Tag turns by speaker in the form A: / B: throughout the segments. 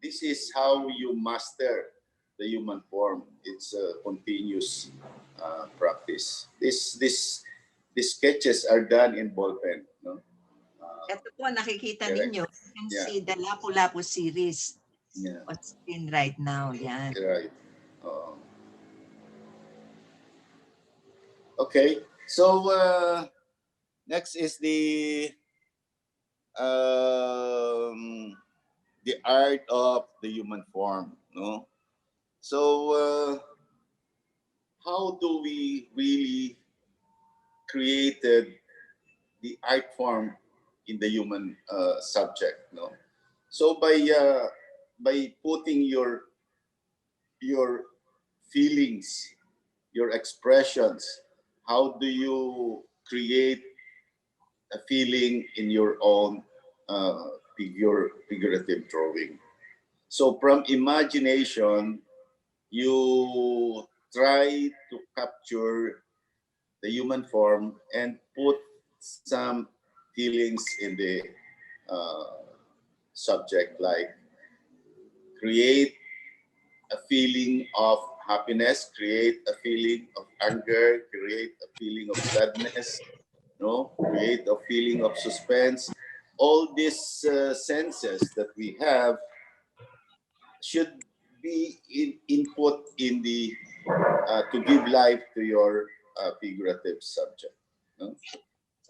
A: this is how you master the human form. It's a continuous practice. These sketches are done in ball pen. No?
B: Ito po, nakikita
A: Correct.
B: ninyo. You can
A: Yeah.
B: see the Lapu-Lapu series
A: Yeah.
B: on screen right now. Yan.
A: Right. Okay. So next is the art of the human form. No. So how do we really created the art form in the human subject? No. So by putting your feelings, your expressions, how do you create a feeling in your own figurative drawing? So from imagination, you try to capture the human form and put some feelings in the uh, subject, like create a feeling of happiness, create a feeling of anger, create a feeling of sadness, no, create a feeling of suspense. All these senses that we have should be input in the to give life to your figurative subject. No?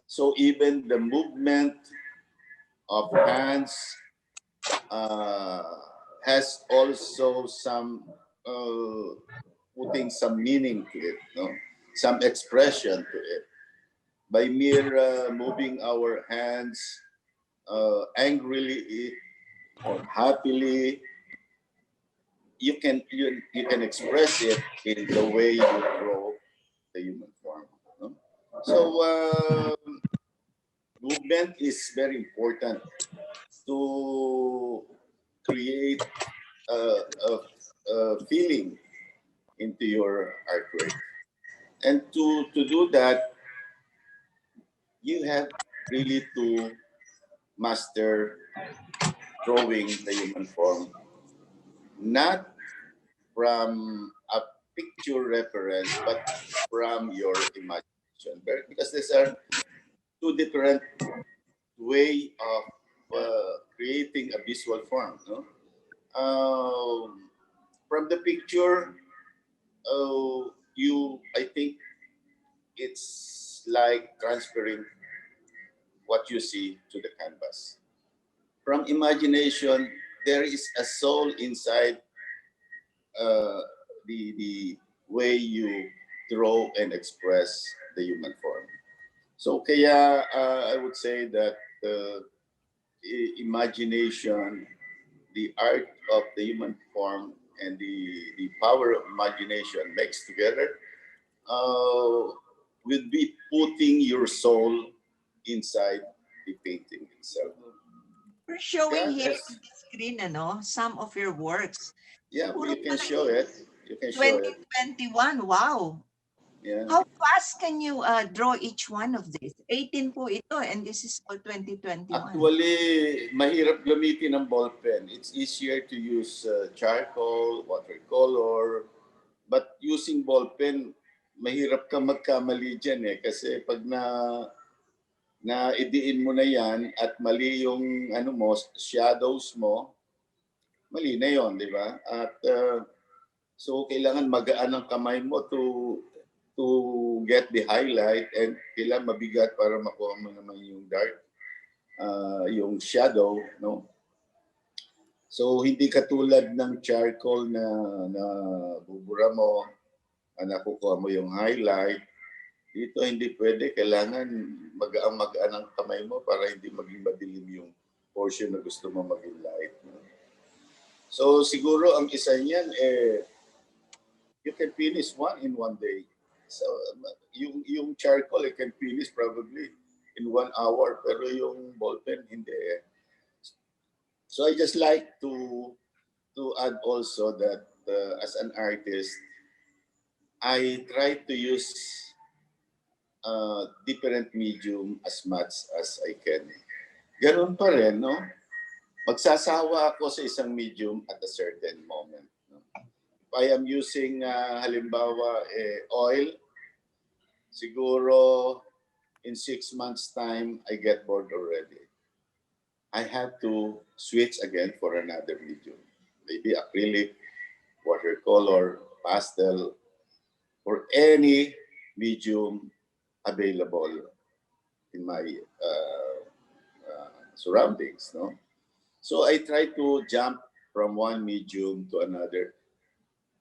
A: So even the movement of hands uh, has also some putting some meaning to it, no? Some expression to it. By mere moving our hands angrily or happily, you can express it in the way you draw the human form. No? So movement is very important to create a feeling into your artwork. And to do that, you have really to master drawing the human form, not from a picture reference, but from your imagination. Because these are two different way of creating a visual form. No? From the picture, I think it's like transferring what you see to the canvas. From imagination, there is a soul inside uh, the way you draw and express the human form. So kaya I would say that imagination, the art of the human form, and the power of imagination mixed together will be putting your soul inside the painting itself.
B: We're showing
A: Yeah,
B: here
A: that's
B: on the screen, some of your works.
A: yeah.
B: Puro
A: You can
B: pala
A: show it. You can show it.
B: 2021. Wow.
A: Yeah.
B: How fast can you draw each one of these? 18 po ito and this is for 2021.
A: Actually, mahirap gamitin ng ball pen. It's easier to use charcoal, watercolor, but using ball pen, mahirap ka magkamali dyan eh. Kasi pag idiin mo na yan at mali yung ano mo, shadows mo, mali na yon, di ba? At so kailangan magaan ang kamay mo to get the highlight, and kailangan mabigat para makuha mo naman yung dark, yung shadow, no? So hindi katulad ng charcoal na bubura mo, nakukuha mo yung highlight. Dito hindi pwede, kailangan magaan ang kamay mo para hindi maging madilim yung portion na gusto mo maging light. No? So siguro ang isa niyan you can finish one in one day. So yung charcoal you can finish probably in 1 hour, pero yung ballpen hindi. So I just like to add also that as an artist, I try to use different medium as much as I can. Ganun pa rin, no? magsasawa ako sa isang medium at a certain moment. No? If I am using, halimbawa, oil, siguro in 6 months' time, I get bored already. I have to switch again for another medium. Maybe acrylic, watercolor, pastel, or any medium available in my surroundings. No? So I try to jump from one medium to another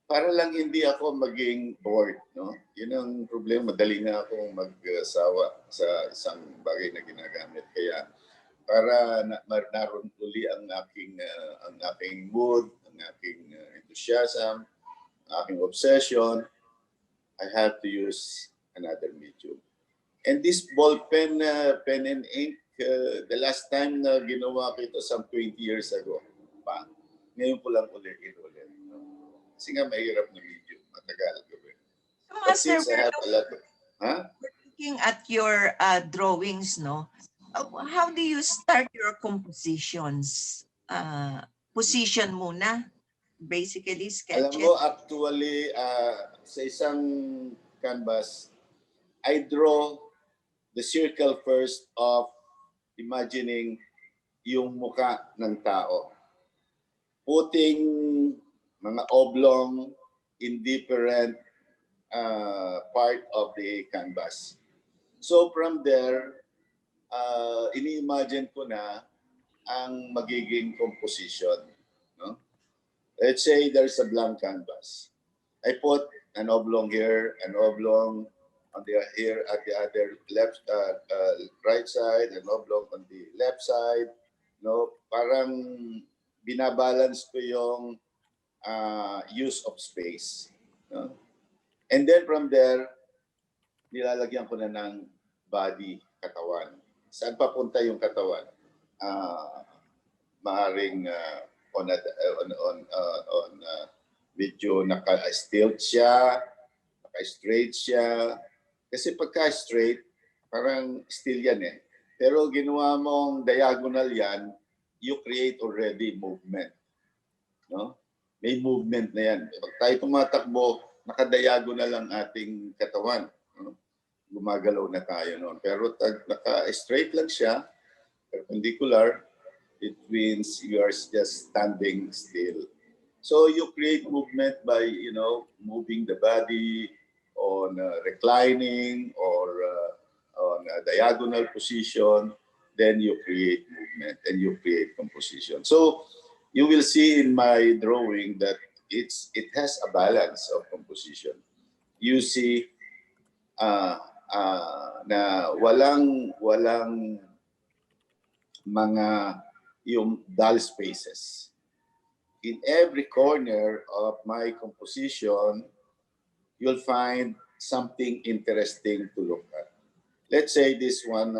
A: para lang hindi ako maging bored. No? Yun ang problema. Madali nga akong magsawa sa isang bagay na ginagamit. Kaya para naroon uli ang aking mood, ang aking enthusiasm, ang aking obsession, I have to use another medium. And this ball pen, pen and ink, the last time na ginawa ko ito some 20 years ago pa. Ngayon ko lang ulit. No? Kasi nga mahirap na medium, matagal gawin.
B: So,
A: But
B: Master,
A: since I have a lot of,
B: looking at your drawings, no? How do you start your compositions? Position muna, basically
A: alam
B: sketches.
A: mo, actually, sa isang canvas, I draw the circle first of imagining yung muka ng tao. Putting mga oblong in different part of the canvas. So from there, ini-imagine ko na ang magiging composition. No? Let's say there's a blank canvas. I put an oblong here, an oblong on the here at the other left, right side, an oblong on the left side. No, parang binabalance ko yung use of space. No? And then from there, nilalagyan ko na ng body, katawan. Saan papunta yung katawan? Maaring medyo naka-stilt siya, naka-straight siya. Kasi pagka-straight, parang still yan eh. Pero ginawa mong diagonal yan, you create already movement. No? May movement na yan. Pag tayo tumatakbo, naka-diagonal ang ating katawan. No? Gumagalaw na tayo noon. Pero naka-straight lang siya, perpendicular, it means you are just standing still. So you create movement by, moving the body on reclining or on a diagonal position. Then you create movement and you create composition. So you will see in my drawing that it has a balance of composition. You see na walang mga yung dull spaces. In every corner of my composition, you'll find something interesting to look at. Let's say this one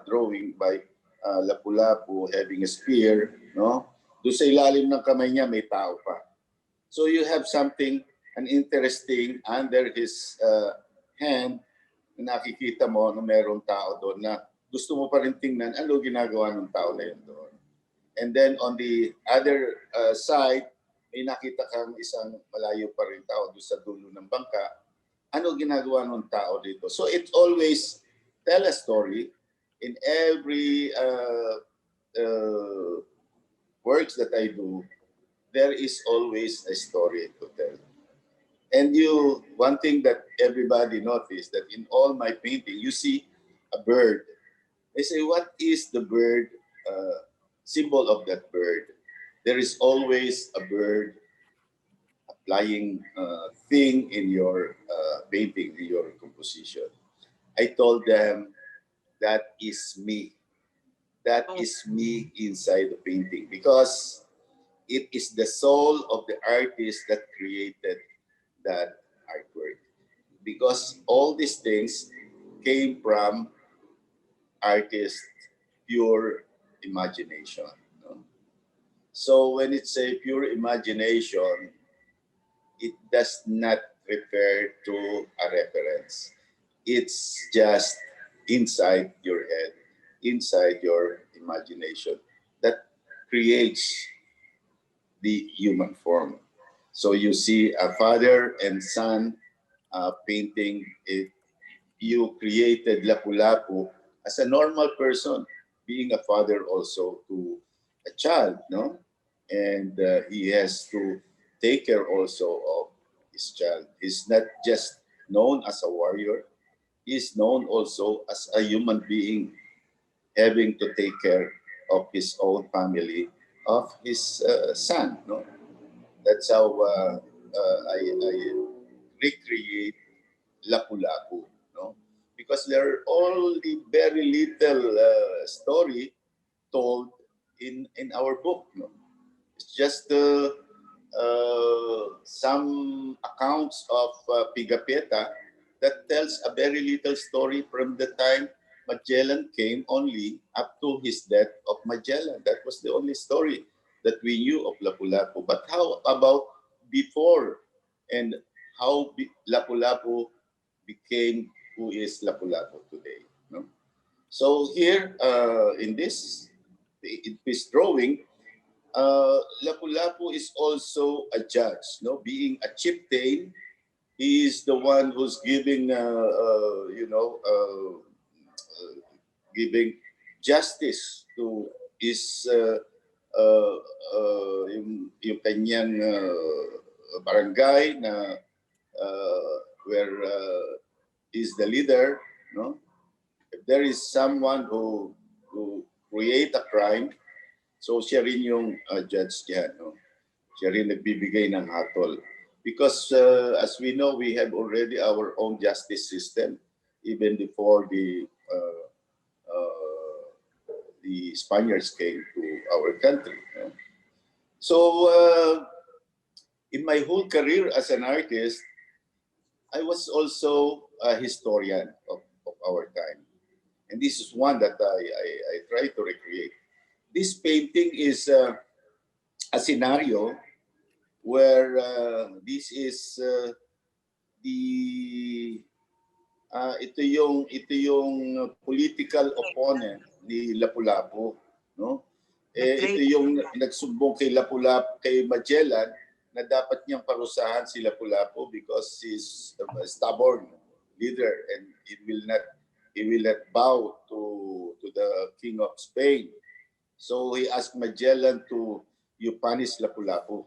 A: drawing by Lapu-Lapu having a spear, no? Doon sa ilalim ng kamay niya may tao pa. So you have something, an interesting under his hand na nakikita mo na mayroong tao doon na gusto mo pa rin tingnan ano ginagawa ng tao na yun doon. And then on the other side, may nakita kang isang malayo pa rin tao doon sa dulo ng bangka. Ano ginagawa ng tao dito? So it always tell a story in every works that I do. There is always a story to tell. And one thing that everybody noticed that in all my painting, you see a bird. They say, what is the bird symbol of that bird? There is always a bird, a flying thing in your painting, in your composition. I told them, that is me. That is me inside the painting because it is the soul of the artist that created that artwork. Because all these things came from artist's pure imagination. No? So when it's a pure imagination, it does not refer to a reference. It's just inside your head, inside your imagination. That creates the human form. So you see a father and son painting it. You created Lapu-Lapu as a normal person, being a father also to a child, no? And he has to take care also of his child. He's not just known as a warrior, he's known also as a human being having to take care of his own family, of his son, no? That's how I recreate Lapu-Lapu, no? Because there are only very little story told in our book, no? It's just some accounts of Pigapetta that tells a very little story from the time Magellan came only up to his death of Magellan. That was the only story that we knew of Lapu-Lapu. But how about before, and how Lapu-Lapu became who is Lapu-Lapu today? No? So here in this drawing, Lapu-Lapu is also a judge. No, being a chieftain, he is the one who's giving, giving justice to his yung kanyang barangay na where is the leader, no? If there is someone who create a crime, so siya rin yung judge diyan, no? Siya rin nagbibigay ng hatol. Because as we know, we have already our own justice system even before the Spaniards came to our country. No? So in my whole career as an artist, I was also a historian of our time. And this is one that I try to recreate. This painting is a scenario where this is the ito yung political opponent ni Lapu-Lapu, no?
B: The
A: Ito
B: traitor.
A: yung nagsumbong kay Lapu-Lapu, kay Magellan, na dapat niyang parusahan si Lapu-Lapu because he's a stubborn leader and he will not bow to the king of Spain. So he asked Magellan to you punish Lapu-Lapu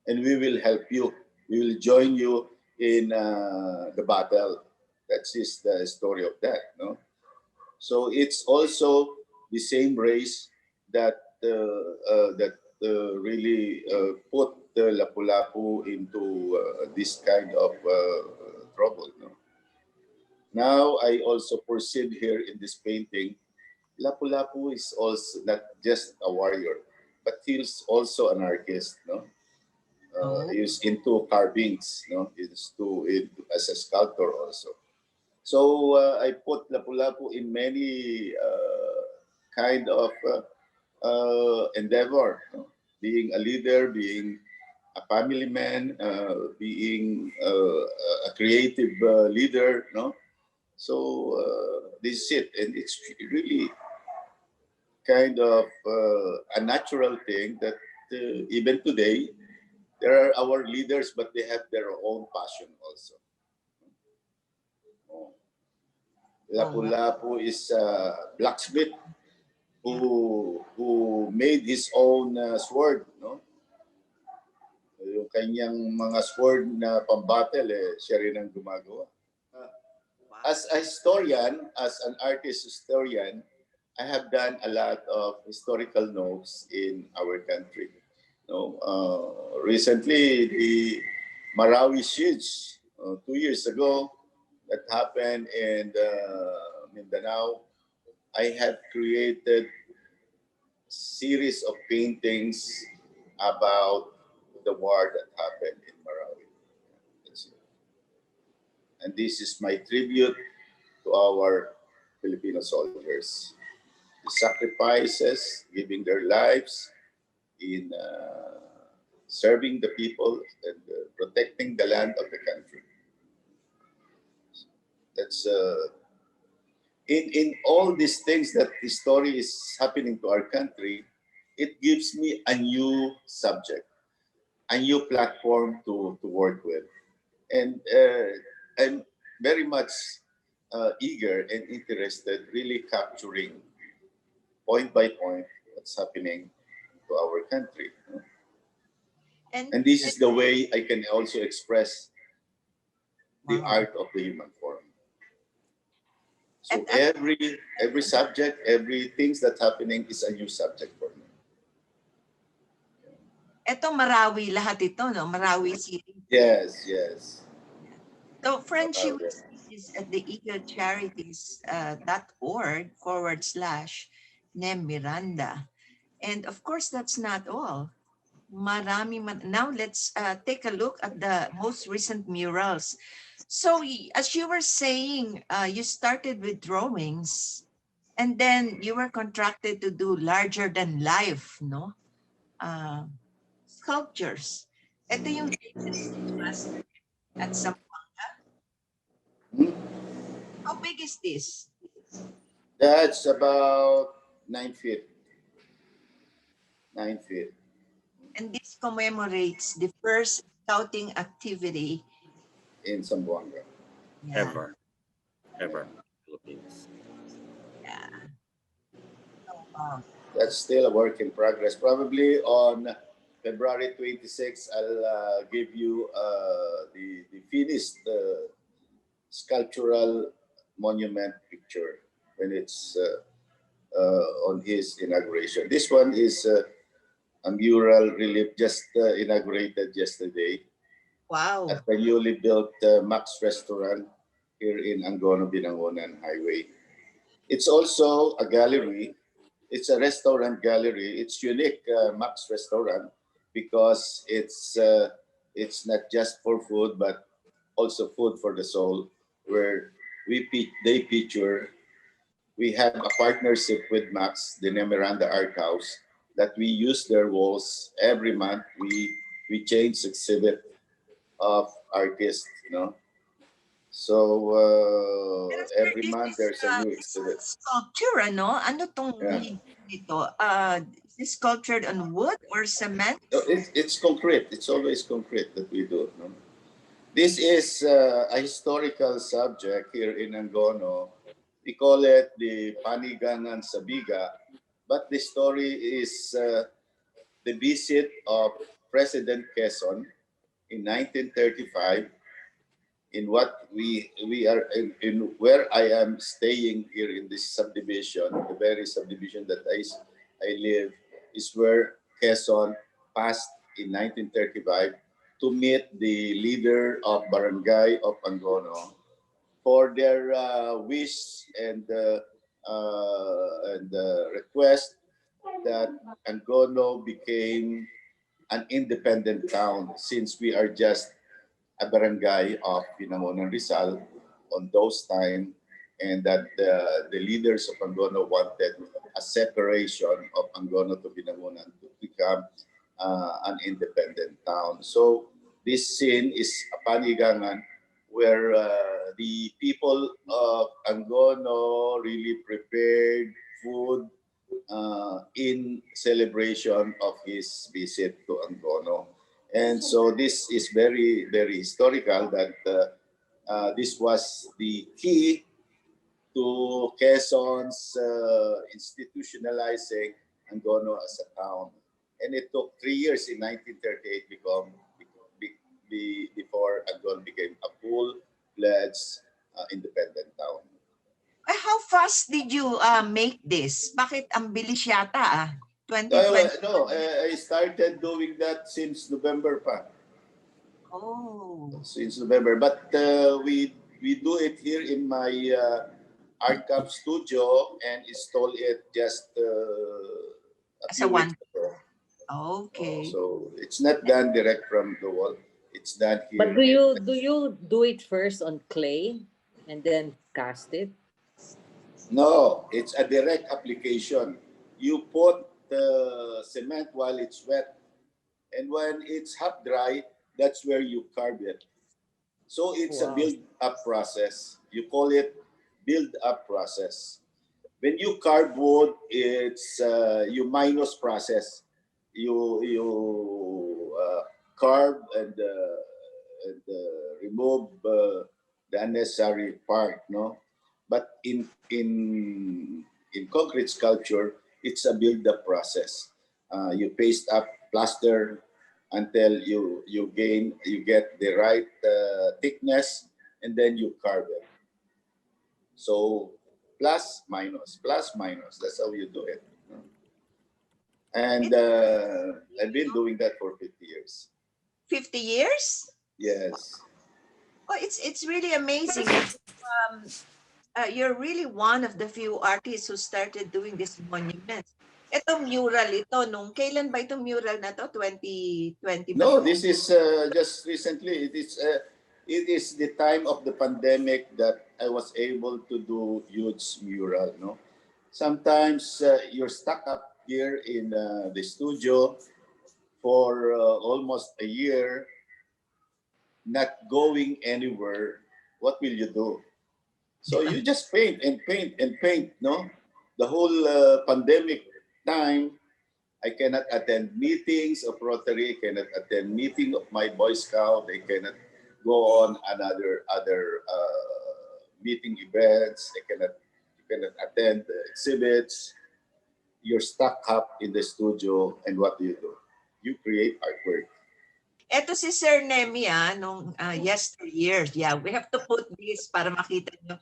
A: and we will help you. We will join you in the battle. That's the story of that, no? So it's also the same race that really put the Lapu-Lapu into this kind of trouble. No? Now I also proceed here in this painting. Lapu-Lapu is also not just a warrior, but he's also an artist. No,
B: Oh,
A: he's into carvings. No, as a sculptor also. So I put Lapu-Lapu in many kind of endeavor, no? Being a leader, being a family man, being a creative leader, no? So this is it, and it's really kind of a natural thing that even today there are our leaders, but they have their own passion also. Oh.
B: oh, wow.
A: Lapu-Lapu is a blacksmith
B: Yeah.
A: who made his own sword, no? Yung kanyang mga sword na pambattle, siya rin ang gumagawa. Uh,
B: Wow.
A: as a historian, as an artist historian, I have done a lot of historical notes in our country. No, recently the Marawi siege 2 years ago that happened in Mindanao. I have created series of paintings about the war that happened in Marawi. That's it. And this is my tribute to our Filipino soldiers. The sacrifices, giving their lives in serving the people and protecting the land of the country. That's in all these things that the story is happening to our country. it gives me a new subject, a new platform to work with. And I'm very much eager and interested, really capturing point by point what's happening to our country.
B: And
A: And this is the way I can also express the
B: wow.
A: art of the human form. So
B: At
A: every subject, every things that's happening is a new subject for me.
B: eto Marawi lahat ito, no? Marawi City.
A: Yes, yes.
B: Yeah. So friendship
A: Okay.
B: is at the eaglecharities.org /Nemiranda. And of course, that's not all. Now let's take a look at the most recent murals. So as you were saying, you started with drawings and then you were contracted to do larger than life, no? Uh, Sculptures. Ito yung latest bust at some.
A: Hmm?
B: How big is this?
A: That's about 9 feet. 9 feet
B: And this commemorates the first scouting activity.
A: in Zamboanga.
B: Yeah,
C: Ever, ever, Philippines.
B: yeah. Oh, wow.
A: That's still a work in progress. Probably on February 26th, I'll give you the finished sculptural monument picture when it's on his inauguration. This one is a mural relief just inaugurated yesterday
B: Wow.
A: at the newly built Max Restaurant here in Angono, Binangonan Highway. It's also a gallery. It's a restaurant gallery. It's unique, Max Restaurant, because it's not just for food, but also food for the soul, where they feature. We have a partnership with Max, the Nemiranda Art House, that we use their walls every month. We change exhibit of artists, So
B: Pero sir,
A: every month there's a new
B: this is
A: exhibit.
B: sculpture, ano? Ano tong
A: Yeah.
B: nito? Is this sculptured on wood or cement?
A: No, it's concrete. It's always concrete that we do. No? This is a historical subject here in Angono. We call it the Panigangan Sabiga, but the story is the visit of President Quezon in 1935 in what we are in where I am staying here in this subdivision, the very subdivision that I live, is where Quezon passed in 1935 to meet the leader of Barangay of Angono for their wish and request that Angono became an independent town since we are just a barangay of Binangonan Rizal on those time, and that the leaders of Angono wanted a separation of Angono to Binangonan to become an independent town. So this scene is a panigangan where the people of Angono really prepared food in celebration of his visit to Angono. And so this is very, very historical that this was the key to Quezon's institutionalizing Angono as a town. And it took 3 years in 1938 before Angono became a full-fledged independent town.
B: How fast did you make this? Bakit ang bilis yata ah?
A: No,
B: 2020.
A: no, I started doing that since November pa.
B: Oh.
A: Since November. But we do it here in my art camp studio and install it just a
B: As a
A: few weeks
B: one.
A: ago.
B: Okay.
A: So it's not done direct from the wall. It's done
D: But
A: here.
D: do you do it first on clay and then cast it?
A: No, it's a direct application. You put the cement while it's wet, and when it's half dry, that's where you carve it. So it's a
D: Wow.
A: build up process. You call it build up process. when you carve wood, it's you minus process. You carve and remove the unnecessary part, no. But in concrete sculpture, it's a build-up process. You paste up plaster until you get the right thickness, and then you carve it. So plus minus. That's how you do it. And
B: It's
A: I've been doing that for 50 years.
B: 50 years?
A: Yes.
B: Oh, it's really amazing. Um, you're really one of the few artists who started doing these monuments. Ito mural ito, nung kailan ba itong mural na to? 2020 ba
A: No,
B: to?
A: this is just recently. It is the time of the pandemic that I was able to do huge mural. No, sometimes you're stuck up here in the studio for almost a year, not going anywhere. What will you do? So you just paint and paint and paint. No, the whole pandemic time, I cannot attend meetings of Rotary. I cannot attend meeting of my Boy Scout. I cannot go on another other meeting events. I cannot attend the exhibits. You're stuck up in the studio, and what do? You create artwork.
B: Ito si Sir Nemi, nung yesteryears. Yeah, we have to put this para makita nyo.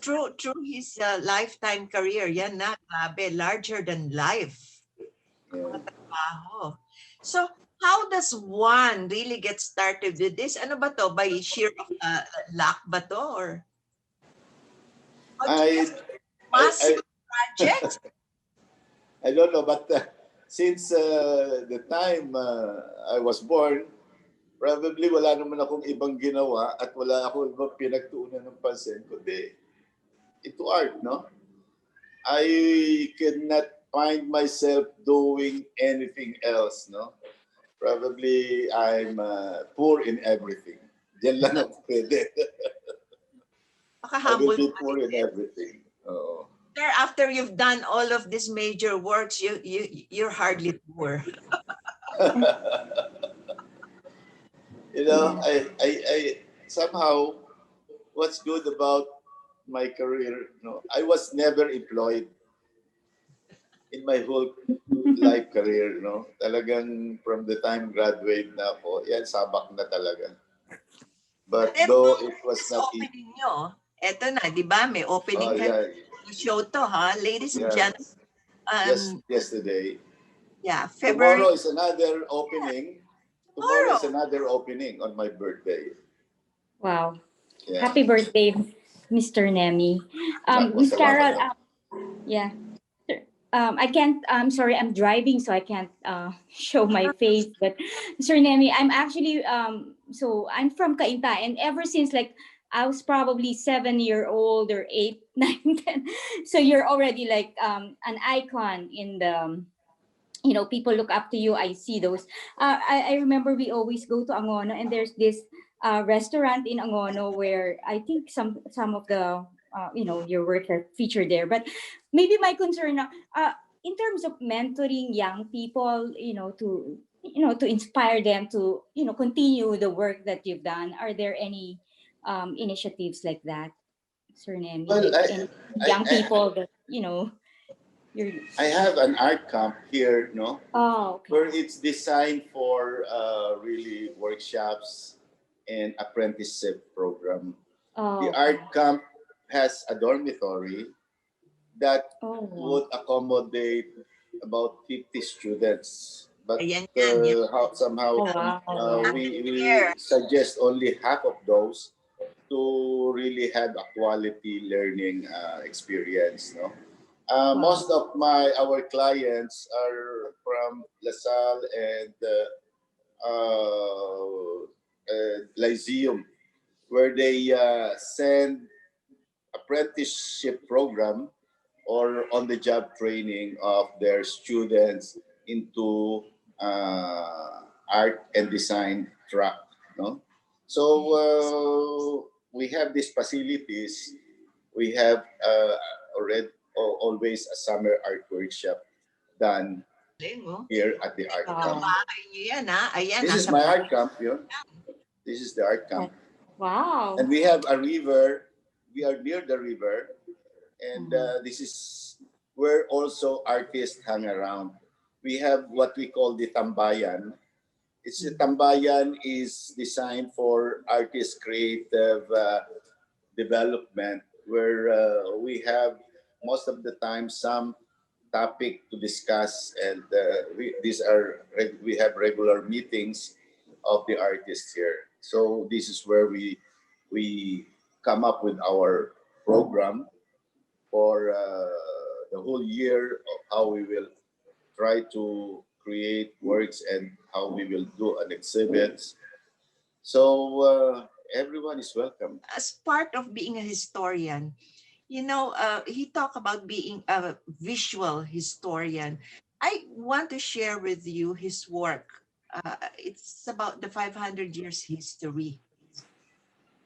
B: Through his lifetime career, yan na, grabe, larger than life.
A: Yeah.
B: Mga trabaho. So, how does one really get started with this? Ano ba to? By sheer luck ba to? Or
A: I,
B: just
A: I, I,
B: massive projects?
A: I don't know, but since the time I was born, probably wala naman akong ibang ginawa at wala akong ibang pinagtuunan ng pansin kundi ito art, no? I cannot find myself doing anything else, no? Probably I'm poor in everything. Diyan lang ako pwede. I will
B: Maka-humble
A: be
B: naman
A: poor in
B: eh.
A: everything. Oo.
B: Sir, after you've done all of these major works, you're hardly poor.
A: You know, I somehow what's good about my career, no, I was never employed in my whole life career, no. Talagang from the time graduate na ako, yan sabak na talaga.
B: But
A: But
B: eto,
A: though it was
B: this
A: not easy.
B: opening nyo, eto na, di ba? May
A: Oh
B: opening ka
A: yeah,
B: show to, ha? Ladies and
A: yeah.
B: gentlemen,
A: Just yesterday.
B: yeah, February
A: Tomorrow is another opening. Tomorrow is
B: tomorrow.
A: another opening on my birthday.
E: Wow.
A: Yeah.
E: Happy birthday, Mr. Nemi.
A: Nako,
E: Miss
A: salamat
E: Carol,
A: ako.
E: yeah. I can't, I'm sorry, I'm driving, so I can't show my face. But Mr. Nemi, I'm actually, so I'm from Cainta, and ever since like I was probably 7 year old or eight, nine, 10. So you're already like an icon in the, people look up to you. I see those. I remember we always go to Angono, and there's this restaurant in Angono where I think some of the your work are featured there. But maybe my concern in terms of mentoring young people, to inspire them to continue the work that you've done. Are there any initiatives like that, Sir Nemi?
A: Well,
E: Like any
A: I,
E: young
A: I,
E: people that you're.
A: I have an art camp here, no,
E: Oh,
A: where
E: okay.
A: it's designed for really workshops and apprenticeship program. The
E: Oh, okay.
A: art camp has a dormitory that
E: Oh, wow.
A: would accommodate about 50 students. But
B: Ayan yan, yan.
A: somehow
E: Oh, wow. Wow.
A: we
B: Here.
A: suggest only half of those to really have a quality learning experience. No,
E: Wow.
A: most of our clients are from LaSalle and Lyceum, where they send apprenticeship program or on-the-job training of their students into art and design track. No, so we have these facilities. We have already always a summer art workshop done
B: Galing, oh.
A: here at the art
E: Wow.
A: camp.
B: Bahay niyo yan, ha? Ayan,
A: This is
B: nasa
A: my art camp, yun. This is the art camp.
E: Wow.
A: And we have a river. We are near the river. And this is where also artists hang around. We have what we call the tambayan. It's the tambayan is designed for artists' creative development, where we have most of the time some topic to discuss, and we have regular meetings of the artists here. So this is where we come up with our program for the whole year of how we will try to create works and how we will do an exhibit. So everyone is welcome.
B: As part of being a historian, you know, he talked about being a visual historian. I want to share with you his work. It's about the 500 years history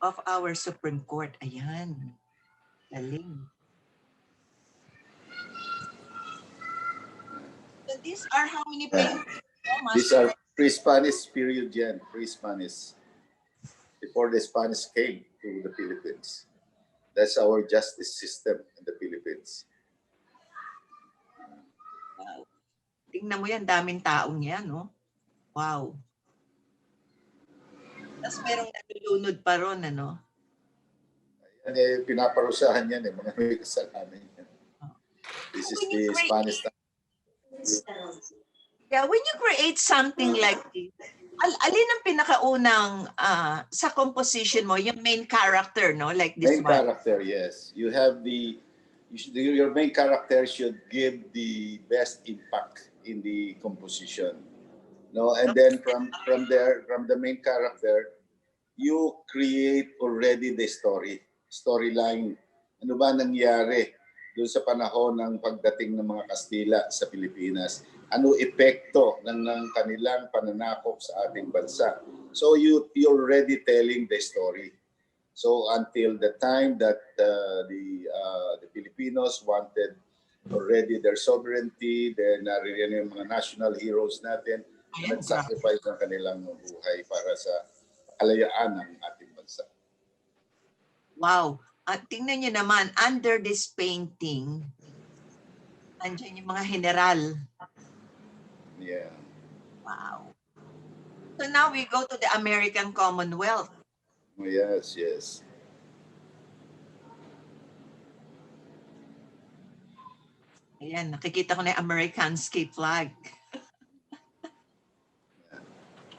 B: of our Supreme Court. Ayan. Galing. So these are how many
A: Yeah.
B: pages?
A: These are pre-Spanish period yan, pre-Spanish, before the Spanish came to the Philippines. That's our justice system in the Philippines.
B: Wow. Tingnan mo yan, daming taong yan, no? Wow. Tapos merong nalulunod pa ron, ano?
A: Yan eh, pinaparusahan yan eh, mga may kasalanan yan. This is
B: When you
A: the
B: create,
A: Spanish time.
B: yeah, when you create something like this, alin ang pinakaunang sa composition mo, yung main character, no? Like this
A: Main
B: one.
A: character, yes. Your main character should give the best impact in the composition. No, and then from there, from the main character, you create already the storyline. Ano ba nangyari doon sa panahon ng pagdating ng mga Kastila sa Pilipinas? Ano epekto ng kanilang pananakop sa ating bansa? So you're already telling the story. So until the time that the Filipinos wanted already their sovereignty, then nariyan yung mga national heroes natin na nag-sacrifice ng kanilang buhay para sa kalayaan ng ating bansa.
B: Wow. At tingnan nyo naman, under this painting, andyan yung mga general.
A: Yeah.
B: Wow. So now we go to the American Commonwealth.
A: Oh, yes, yes.
B: Ayan, nakikita ko na yung American scape flag.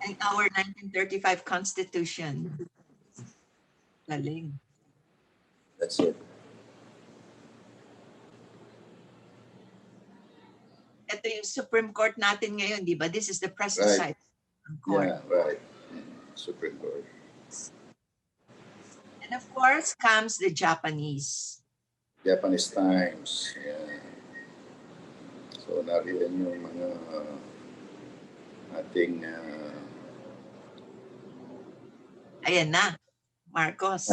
B: And our 1935 Constitution. Galing.
A: That's it.
B: Ito yung Supreme Court natin ngayon, di ba? This is the present
A: Right.
B: side of the Supreme Court.
A: Yeah, right. Supreme Court.
B: And of course comes the Japanese.
A: Japanese Times. Yeah. So nariyan yung mga ating
B: Ayan na, Marcos.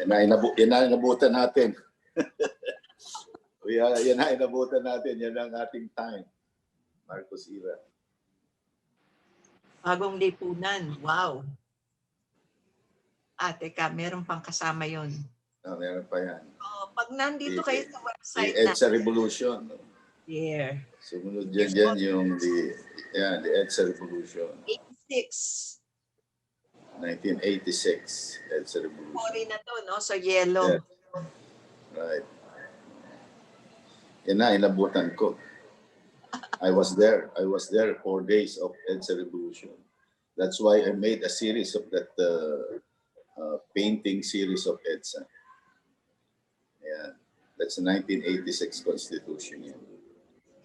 A: yan na inabutan natin. Yan na inabutan natin. Yan ang ating time. Marcos era.
B: Bagong lipunan. Wow. Teka, meron pang kasama yon.
A: Meron pa yan.
B: Pag nandito kayo sa
A: The
B: website
A: EDSA Revolution.
B: here,
A: Sumunod dyan yung the EDSA Revolution.
B: 86.
A: 1986. EDSA Revolution.
B: Sorry na to, no? So yellow.
A: Yeah. Right. Yan na, inabutan ko. I was there 4 days of EDSA Revolution. That's why I made a series of that painting series of EDSA. Yeah, that's the 1986 Constitution. Yeah.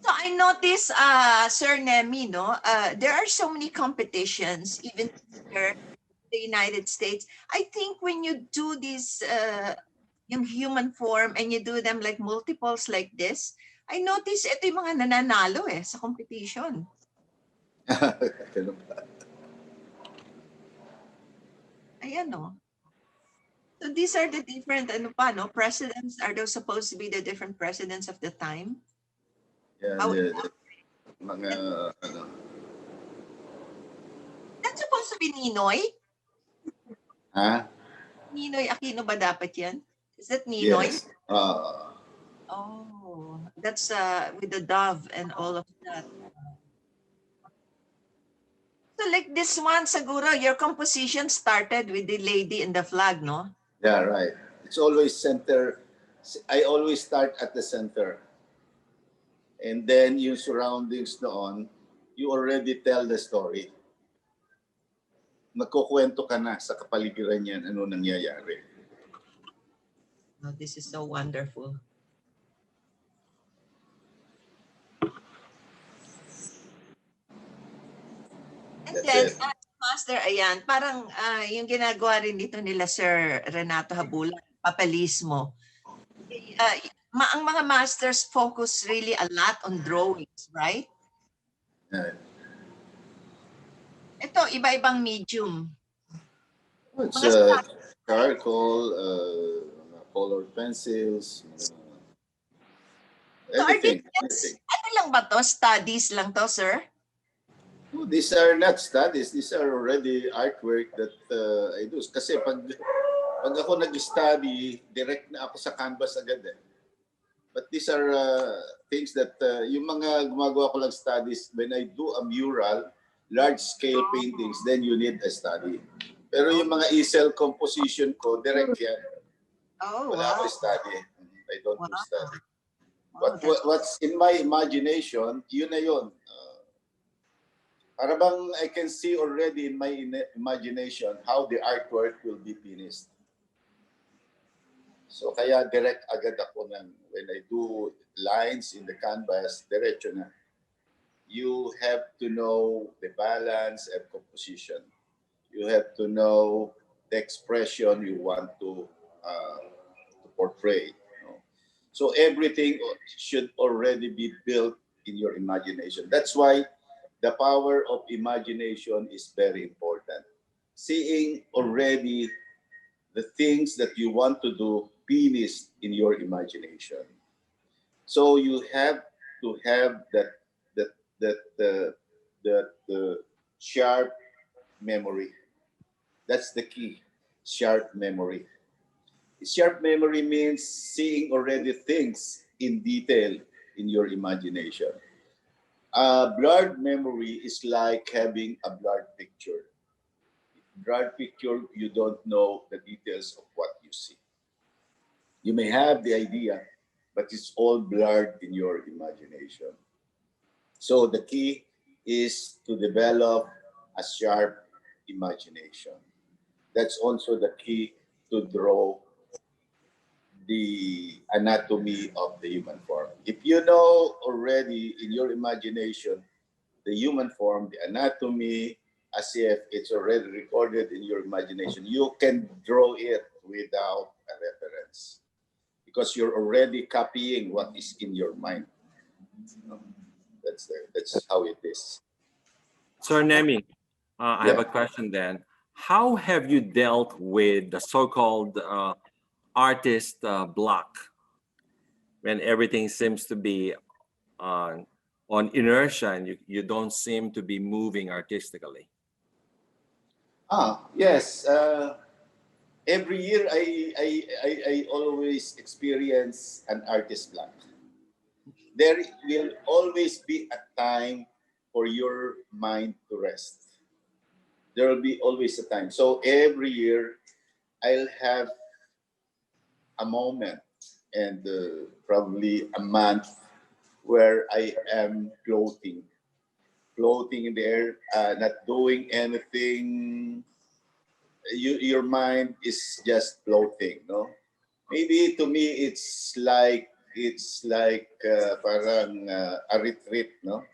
B: So I noticed, Sir Nemi, no? There are so many competitions, even here in the United States. I think when you do this yung human form and you do them like multiples like this, I notice ito yung mga nananalo sa competition. Ayan, no? So So these are the different ano pa, no? Presidents, are those supposed to be the different presidents of the time?
A: Yeah,
B: How
A: the mga ano.
B: that's supposed to be Ninoy?
A: Ha?
B: Ninoy Aquino ba dapat yan? Is that Ninoy?
A: Yes.
B: Oh, that's with the dove and all of that. So like this one, siguro, your composition started with the lady in the flag, no?
A: Yeah, right. It's always center. I always start at the center. And then yung surroundings noon, you already tell the story. Nagkukwento ka na sa kapaligiran yan, ano nangyayari.
B: Oh, this is so wonderful. And
A: That's
B: then,
A: it.
B: Master, ayan, parang yung ginagawa rin dito nila Sir Renato Habula, papalismo. Ang mga masters focus really a lot on drawings, right?
A: Yeah.
B: Ito, iba-ibang medium.
A: It's
B: Mga
A: charcoal, colored pencils,
B: So are
A: anything,
B: these
A: anything.
B: ano lang ba to? Studies lang to, sir?
A: No, these are not studies. These are already artwork that I do. Kasi pag ako nag-study, direct na ako sa canvas agad eh. But these are things that yung mga gumagawa ko lang studies, when I do a mural, large-scale paintings, then you need a study. Pero yung mga easel composition ko, direct yan.
B: Oh,
A: Wala
B: wow.
A: ako study. I don't do
B: Wow.
A: study.
B: Wow,
A: What's in my imagination, yun na yun. Para bang I can see already in my imagination how the artwork will be finished. So kaya direct agad ako ng when I do lines in the canvas, diretso na. You have to know the balance and composition. You have to know the expression you want to portray. So everything should already be built in your imagination. That's why the power of imagination is very important. Seeing already the things that you want to do finished in your imagination. So you have to have the sharp memory. That's the key. Sharp memory. Sharp memory means seeing already things in detail in your imagination. Blurred memory is like having a blurred picture. Blurred picture, you don't know the details of what you see. You may have the idea, but it's all blurred in your imagination. So the key is to develop a sharp imagination. That's also the key to draw the anatomy of the human form. If you know already in your imagination the human form, the anatomy, as if it's already recorded in your imagination, you can draw it without a reference because you're already copying what is in your mind. That's how it is.
C: Sir Nemi, I have a question then. How have you dealt with the so-called artist block when everything seems to be on inertia and you don't seem to be moving artistically?
A: Yes. Every year I always experience an artist block. There will always be a time for your mind to rest. There will be always a time. So every year I'll have a moment and probably a month where I am floating in the air, not doing anything. Your mind is just floating, no? Maybe to me it's like parang a retreat, no?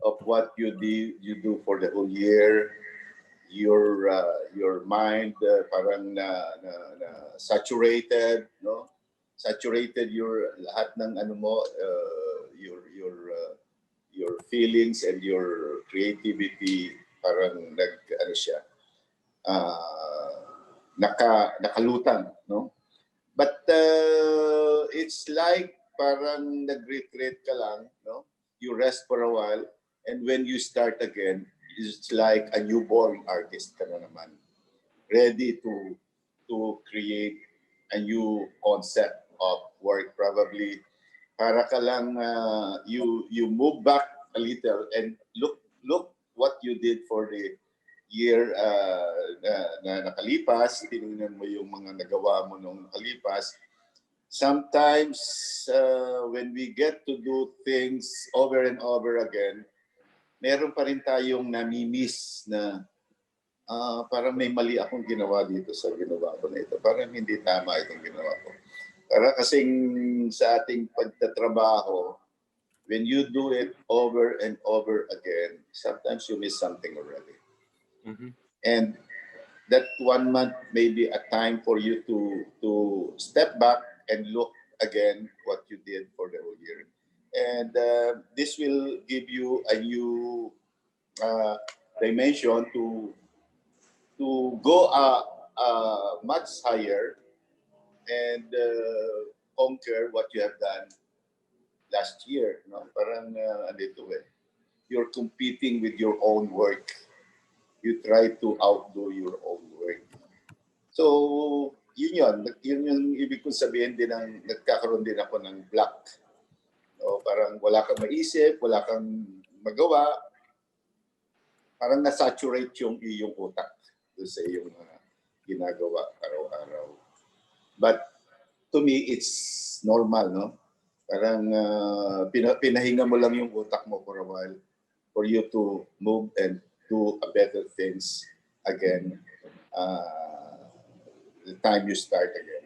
A: Of what you do for the whole year. Your mind parang na saturated, no? Saturated your lahat ng ano mo, your feelings and your creativity parang nag ano siya. nakalutang, no? But it's like parang nag-retreat ka lang, no? You rest for a while, and when you start again, it's like a newborn artist ka na naman, ready to create a new concept of work. Probably para ka lang you move back a little and look what you did for the year na nakalipas. Tinignan mo yung mga nagawa mo nung nakalipas. Sometimes when we get to do things over and over again, meron pa rin tayong nami-miss na parang may mali akong ginawa dito sa ginawa ko na ito. Parang hindi tama itong ginawa ko. Para kasing sa ating pagtatrabaho, when you do it over and over again, sometimes you miss something already.
C: Mhm.
A: And that 1 month may be a time for you to step back and look again what you did for the whole year. And this will give you a new dimension to go much higher and conquer what you have done last year. No? Parang andito eh. You're competing with your own work. You try to outdo your own work. So, yun yun. Yun yung ibig kong sabihin din ng nagkakaroon din ako ng block. O, parang wala kang maisip, wala kang magawa. Parang nasaturate yung iyong utak doon sa iyong ginagawa araw-araw. But to me, it's normal, no? Parang pinahinga mo lang yung utak mo for a while for you to move and do a better things again the time you start again.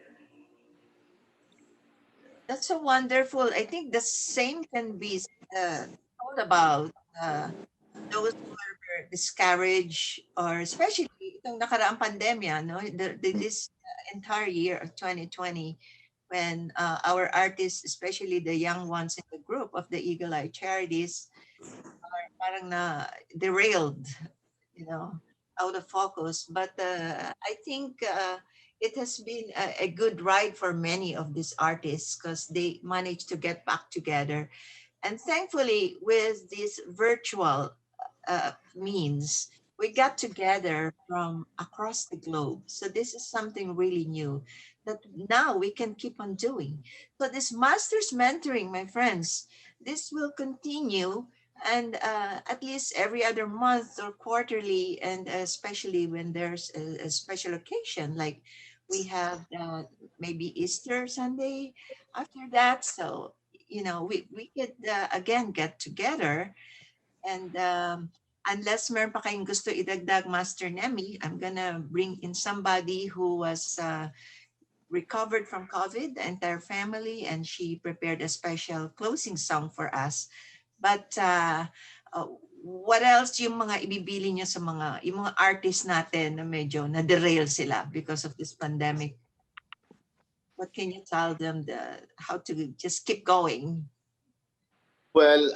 B: That's so wonderful. I think the same can be told about those who are discouraged, or especially itong nakaraang pandemya, no? This entire year of 2020, when our artists, especially the young ones in the group of the Eagle Eye Charities, are parang na derailed, you know, out of focus. But I think it has been a good ride for many of these artists because they managed to get back together. And thankfully, with this virtual means, we got together from across the globe. So this is something really new that now we can keep on doing. So this master's mentoring, my friends, this will continue, and at least every other month or quarterly, and especially when there's a special occasion, like we have maybe Easter Sunday after that. So, you know, we could again get together. And unless meron pa kayong gusto idagdag, Master Nemi, I'm gonna bring in somebody who was recovered from COVID, the entire family, and she prepared a special closing song for us. But uh, what else yung mga ibibili niyo sa yung mga artists natin na medyo na-derail sila because of this pandemic? What can you tell them how to just keep going?
A: Well,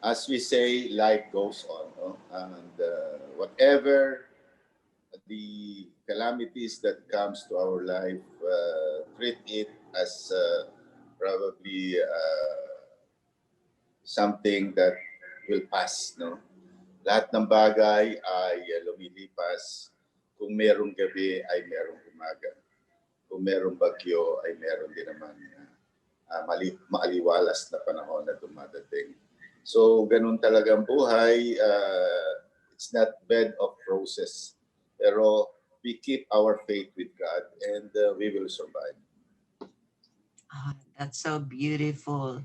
A: as we say, life goes on, no? And whatever the calamities that comes to our life, treat it as probably something that will pass, no? Lahat ng bagay ay lumilipas. Kung merong gabi ay merong umaga. Kung merong bagyo ay meron din naman maaliwalas na panahon na dumadating. So, ganun talagang buhay. It's not bed of roses. Pero we keep our faith with God and we will survive.
B: That's so beautiful.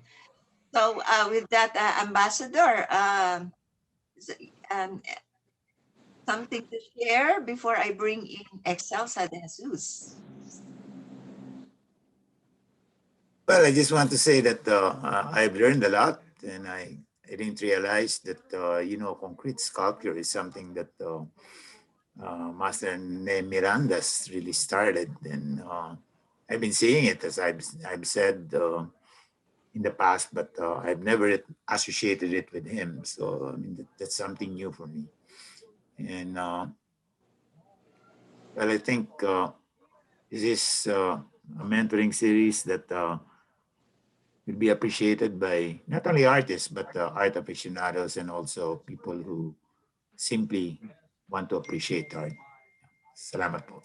B: So with that, Ambassador, um, something to share before I bring in Excelsa de Jesus?
F: Well, I just want to say that I've learned a lot, and I didn't realize that concrete sculpture is something that Master Nemiranda's really started, and I've been seeing it, as I've said in the past, but I've never associated it with him. So I mean that's something new for me, and Well, I think this is a mentoring series that will be appreciated by not only artists, but art aficionados and also people who simply want to appreciate art. Salamat po.